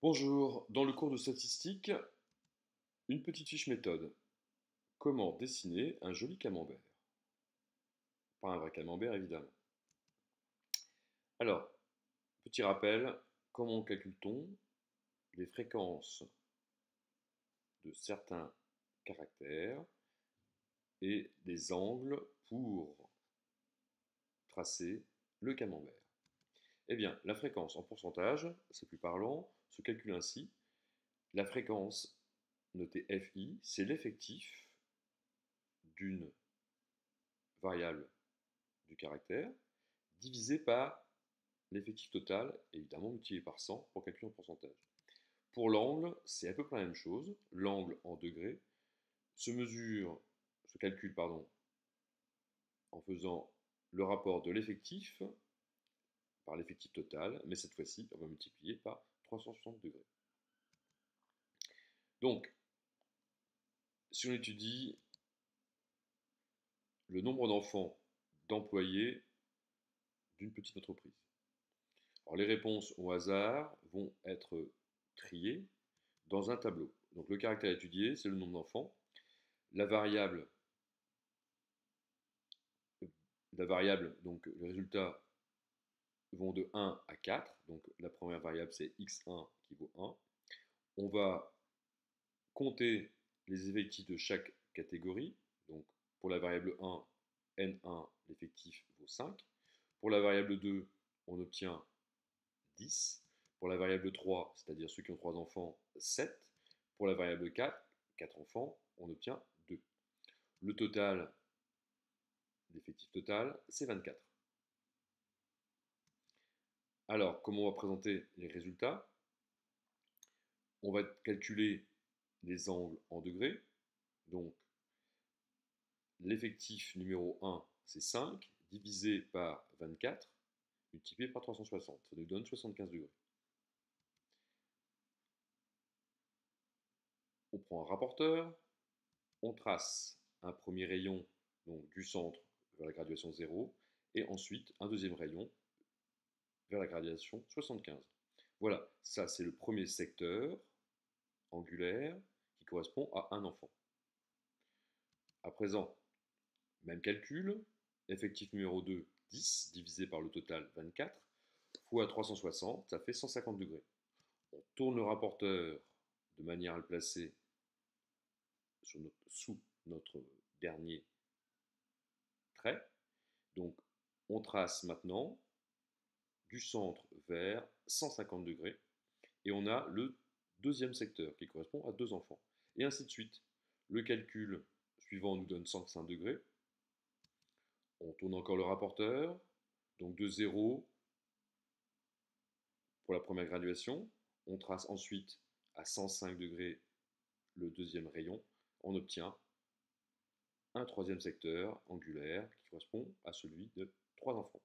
Bonjour, dans le cours de statistique, une petite fiche méthode. Comment dessiner un joli camembert? Pas un vrai camembert évidemment. Alors, petit rappel, comment calcule-t-on les fréquences de certains caractères et des angles pour tracer le camembert? Eh bien, la fréquence en pourcentage, c'est plus parlant, se calcule ainsi. La fréquence, notée FI, c'est l'effectif d'une variable du caractère divisé par l'effectif total, évidemment multiplié par 100 pour calculer en pourcentage. Pour l'angle, c'est à peu près la même chose. L'angle en degrés se calcule en faisant le rapport de l'effectif par l'effectif total, mais cette fois-ci, on va multiplier par 360 degrés. Donc, si on étudie le nombre d'enfants d'employés d'une petite entreprise. Alors, les réponses au hasard vont être triées dans un tableau. Donc, le caractère étudié, c'est le nombre d'enfants. La variable, donc les résultats vont de 1 à 4. Donc, la première variable, c'est x1 qui vaut 1. On va compter les effectifs de chaque catégorie. Donc, pour la variable 1, n1, l'effectif vaut 5. Pour la variable 2, on obtient 10. Pour la variable 3, c'est-à-dire ceux qui ont 3 enfants, 7. Pour la variable 4, 4 enfants, on obtient 2. Le total, l'effectif total, c'est 24. Alors, comment on va présenter les résultats? On va calculer les angles en degrés. Donc, l'effectif numéro 1, c'est 5, divisé par 24, multiplié par 360. Ça nous donne 75 degrés. On prend un rapporteur, on trace un premier rayon donc du centre vers la graduation 0, et ensuite un deuxième rayon vers la graduation 75. Voilà, ça c'est le premier secteur angulaire qui correspond à un enfant. À présent, même calcul, effectif numéro 2, 10, divisé par le total 24, fois 360, ça fait 150 degrés. On tourne le rapporteur de manière à le placer sous notre dernier trait. Donc, on trace maintenant du centre vers 150 degrés et on a le deuxième secteur qui correspond à 2 enfants. Et ainsi de suite. Le calcul suivant nous donne 105 degrés. On tourne encore le rapporteur, donc de 0 pour la première graduation. On trace ensuite à 105 degrés le deuxième rayon. On obtient un troisième secteur angulaire qui correspond à celui de 3 enfants.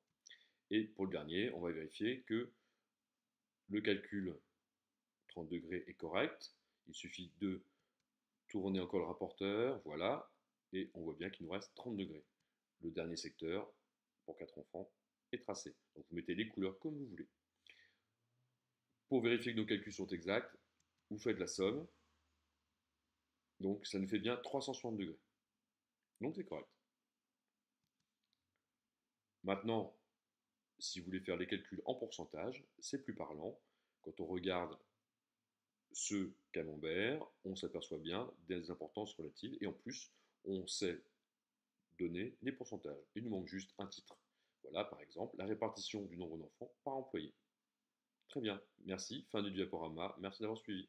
Et pour le dernier, on va vérifier que le calcul 30 degrés est correct. Il suffit de tourner encore le rapporteur, voilà, et on voit bien qu'il nous reste 30 degrés. Le dernier secteur, pour 4 enfants, est tracé. Donc vous mettez les couleurs comme vous voulez. Pour vérifier que nos calculs sont exacts, vous faites la somme. Donc ça nous fait bien 360 degrés. Donc c'est correct. Maintenant, si vous voulez faire les calculs en pourcentage, c'est plus parlant. Quand on regarde ce camembert, on s'aperçoit bien des importances relatives et en plus, on sait donner les pourcentages. Il nous manque juste un titre. Voilà, par exemple, la répartition du nombre d'enfants par employé. Très bien, merci. Fin du diaporama. Merci d'avoir suivi.